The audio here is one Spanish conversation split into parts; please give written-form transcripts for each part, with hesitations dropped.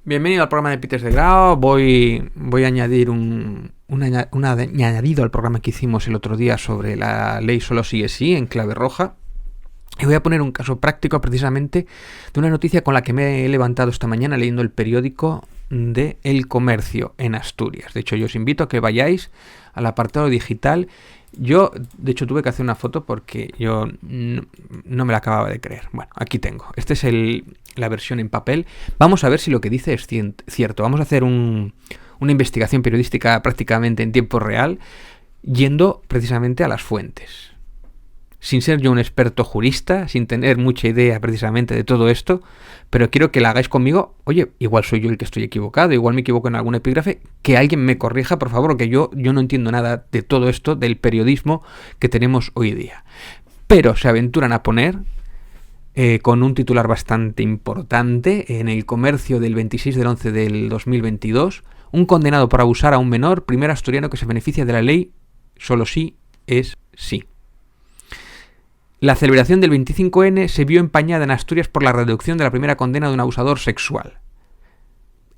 Bienvenido al programa de Peters de Grau. Voy a añadir un añadido al programa que hicimos el otro día sobre la ley solo sí es sí en clave roja. Y voy a poner un caso práctico precisamente de una noticia con la que me he levantado esta mañana leyendo el periódico de El Comercio en Asturias. De hecho, yo os invito a que vayáis al apartado digital. Yo, de hecho, tuve que hacer una foto porque yo no me la acababa de creer. Bueno, aquí tengo. Esta es la versión en papel. Vamos a ver si lo que dice es cierto. Vamos a hacer una investigación periodística prácticamente en tiempo real, yendo precisamente a las fuentes. Sin ser yo un experto jurista, sin tener mucha idea precisamente de todo esto, pero quiero que la hagáis conmigo. Oye, igual soy yo el que estoy equivocado, igual me equivoco en algún epígrafe, que alguien me corrija, por favor, que yo no entiendo nada de todo esto, del periodismo que tenemos hoy día. Pero se aventuran a poner, con un titular bastante importante, en El Comercio del 26 del 11 del 2022, un condenado por abusar a un menor, primer asturiano que se beneficia de la ley solo sí es sí. La celebración del 25N se vio empañada en Asturias por la reducción de la primera condena de un abusador sexual,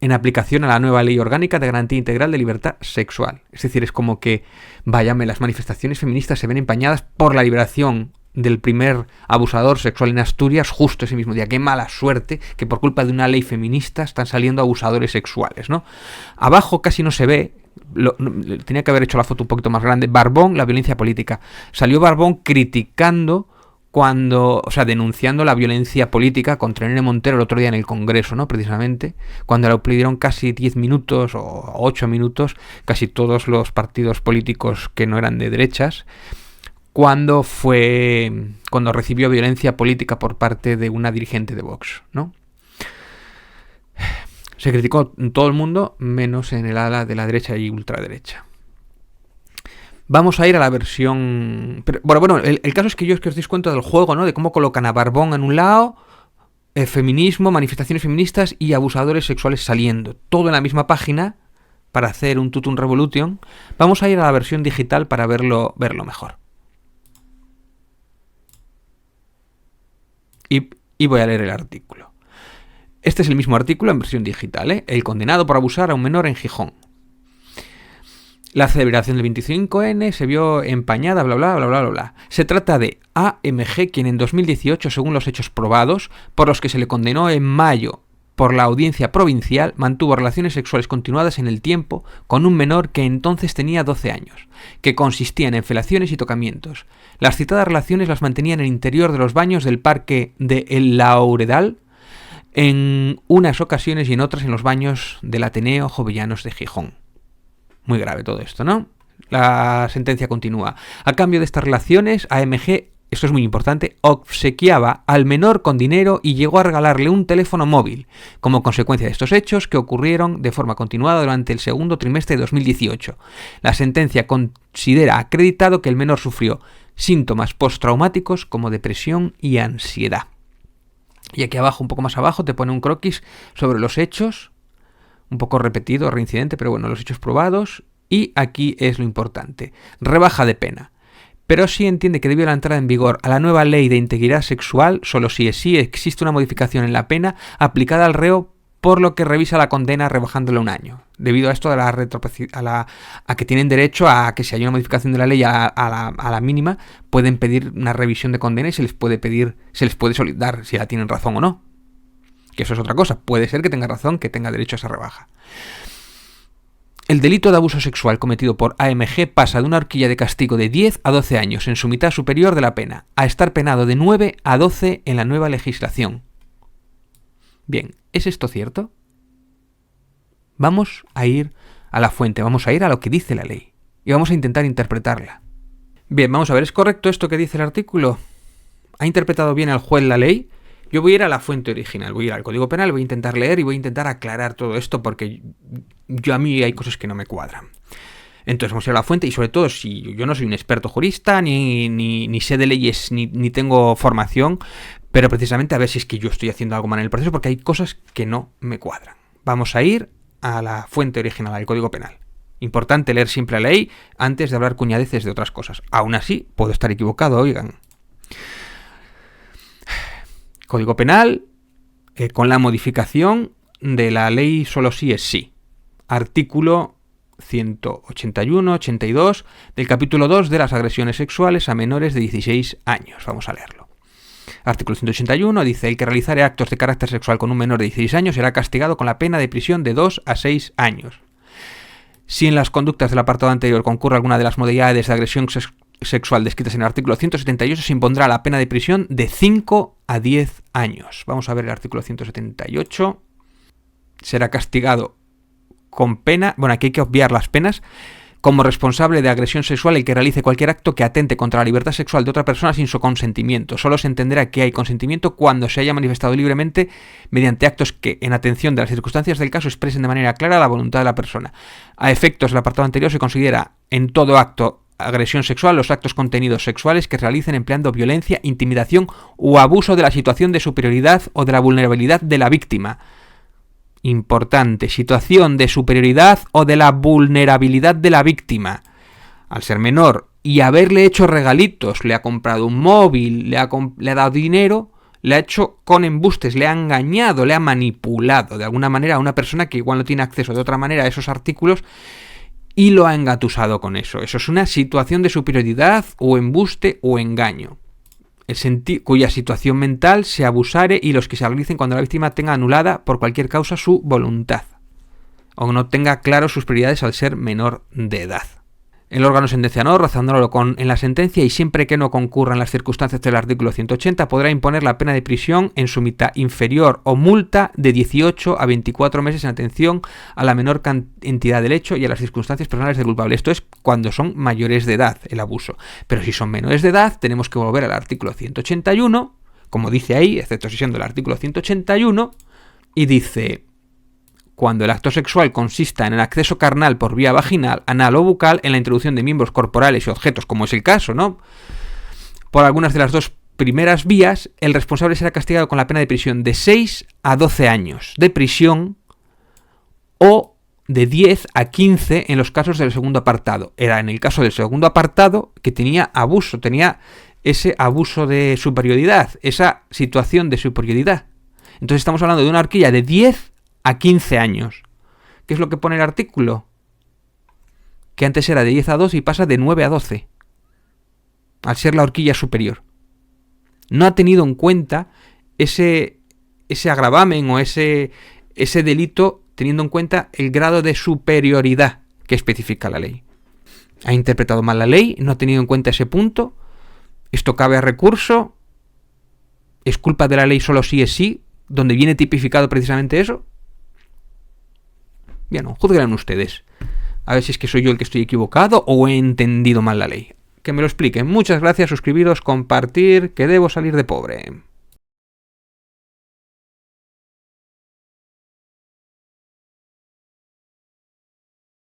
en aplicación a la nueva Ley Orgánica de Garantía Integral de Libertad Sexual. Es decir, es como que, váyame, las manifestaciones feministas se ven empañadas por la liberación del primer abusador sexual en Asturias justo ese mismo día. Qué mala suerte que por culpa de una ley feminista están saliendo abusadores sexuales, ¿no? Abajo casi no se ve. Tenía que haber hecho la foto un poquito más grande. Barbón, la violencia política. Salió Barbón criticando denunciando la violencia política contra Irene Montero el otro día en el Congreso, ¿no? Precisamente, cuando le pidieron casi 10 minutos o 8 minutos, casi todos los partidos políticos que no eran de derechas, cuando recibió violencia política por parte de una dirigente de Vox, ¿no? Se criticó en todo el mundo, menos en el ala de la derecha y ultraderecha. Vamos a ir a la versión... Bueno, el caso es que os deis cuenta del juego, ¿no? De cómo colocan a Barbón en un lado, feminismo, manifestaciones feministas y abusadores sexuales saliendo. Todo en la misma página para hacer un tutum revolution. Vamos a ir a la versión digital para verlo mejor. Y voy a leer el artículo. Este es el mismo artículo en versión digital, ¿eh? El condenado por abusar a un menor en Gijón. La celebración del 25N se vio empañada, bla, bla, bla, bla, bla, bla. Se trata de AMG, quien en 2018, según los hechos probados, por los que se le condenó en mayo por la audiencia provincial, mantuvo relaciones sexuales continuadas en el tiempo con un menor que entonces tenía 12 años, que consistían en felaciones y tocamientos. Las citadas relaciones las mantenía en el interior de los baños del parque de El Lauredal, en unas ocasiones y en otras en los baños del Ateneo Jovellanos de Gijón. Muy grave todo esto, ¿no? La sentencia continúa. A cambio de estas relaciones, AMG, esto es muy importante, obsequiaba al menor con dinero y llegó a regalarle un teléfono móvil, como consecuencia de estos hechos que ocurrieron de forma continuada durante el segundo trimestre de 2018. La sentencia considera acreditado que el menor sufrió síntomas postraumáticos como depresión y ansiedad. Y aquí abajo, un poco más abajo, te pone un croquis sobre los hechos, un poco repetido, reincidente, pero bueno, los hechos probados. Y aquí es lo importante. Rebaja de pena. Pero sí entiende que debido a la entrada en vigor a la nueva ley de integridad sexual, solo si es sí, existe una modificación en la pena aplicada al reo, por lo que revisa la condena rebajándola un año. Debido a esto, a que tienen derecho a que si hay una modificación de la ley a la mínima, pueden pedir una revisión de condena y se les puede solicitar si la tienen razón o no. Que eso es otra cosa. Puede ser que tenga razón, que tenga derecho a esa rebaja. El delito de abuso sexual cometido por AMG pasa de una horquilla de castigo de 10 a 12 años en su mitad superior de la pena, a estar penado de 9 a 12 en la nueva legislación. Bien, ¿es esto cierto? Vamos a ir a la fuente, vamos a ir a lo que dice la ley y vamos a intentar interpretarla. Bien, vamos a ver, ¿es correcto esto que dice el artículo? ¿Ha interpretado bien el juez la ley? Yo voy a ir a la fuente original, voy a ir al Código Penal, voy a intentar leer y voy a intentar aclarar todo esto porque a mí hay cosas que no me cuadran. Entonces vamos a ir a la fuente y sobre todo si yo no soy un experto jurista, ni sé de leyes, ni tengo formación, pero precisamente a ver si es que yo estoy haciendo algo mal en el proceso porque hay cosas que no me cuadran. Vamos a ir a la fuente original, al Código Penal. Importante leer siempre la ley antes de hablar cuñadeces de otras cosas. Aún así, puedo estar equivocado, oigan. Código Penal, con la modificación de la ley solo sí es sí. Artículo 181-82 del capítulo 2 de las agresiones sexuales a menores de 16 años. Vamos a leerlo. Artículo 181 dice: el que realizare actos de carácter sexual con un menor de 16 años será castigado con la pena de prisión de 2 a 6 años. Si en las conductas del apartado anterior concurre alguna de las modalidades de agresión sexual descritas en el artículo 178, se impondrá la pena de prisión de 5 a 10 años. Vamos a ver el artículo 178. Será castigado con pena, bueno, aquí hay que obviar las penas, como responsable de agresión sexual el que realice cualquier acto que atente contra la libertad sexual de otra persona sin su consentimiento. Solo se entenderá que hay consentimiento cuando se haya manifestado libremente mediante actos que, en atención de las circunstancias del caso, expresen de manera clara la voluntad de la persona. A efectos del apartado anterior se considera en todo acto agresión sexual los actos contenidos sexuales que realicen empleando violencia, intimidación o abuso de la situación de superioridad o de la vulnerabilidad de la víctima. Importante, situación de superioridad o de la vulnerabilidad de la víctima. Al ser menor y haberle hecho regalitos, le ha comprado un móvil, le ha dado dinero, le ha hecho con embustes, le ha engañado, le ha manipulado de alguna manera a una persona que igual no tiene acceso de otra manera a esos artículos y lo ha engatusado con eso. Eso es una situación de superioridad o embuste o engaño, cuya situación mental se abusare y los que se realicen cuando la víctima tenga anulada por cualquier causa su voluntad o no tenga claro sus prioridades al ser menor de edad. El órgano sentenciador, razonándolo en la sentencia y siempre que no concurran las circunstancias del artículo 180, podrá imponer la pena de prisión en su mitad inferior o multa de 18 a 24 meses en atención a la menor entidad del hecho y a las circunstancias personales del culpable. Esto es cuando son mayores de edad, el abuso. Pero si son menores de edad, tenemos que volver al artículo 181, como dice ahí, excepto si siendo el artículo 181, y dice: cuando el acto sexual consista en el acceso carnal por vía vaginal, anal o bucal, en la introducción de miembros corporales y objetos, como es el caso, ¿no?, por algunas de las dos primeras vías, el responsable será castigado con la pena de prisión de 6 a 12 años de prisión o de 10 a 15 en los casos del segundo apartado. Era en el caso del segundo apartado que tenía abuso, tenía ese abuso de superioridad, esa situación de superioridad. Entonces estamos hablando de una horquilla de 10 a 15 años. ¿Qué es lo que pone el artículo? Que antes era de 10 a 12 y pasa de 9 a 12. Al ser la horquilla superior. No ha tenido en cuenta ese agravamen o ese delito teniendo en cuenta el grado de superioridad que especifica la ley. Ha interpretado mal la ley, no ha tenido en cuenta ese punto. Esto cabe a recurso. ¿Es culpa de la ley solo sí es sí? ¿Donde viene tipificado precisamente eso? Bien, juzguen ustedes. A ver si es que soy yo el que estoy equivocado o he entendido mal la ley. Que me lo expliquen. Muchas gracias, suscribiros, compartir, que debo salir de pobre.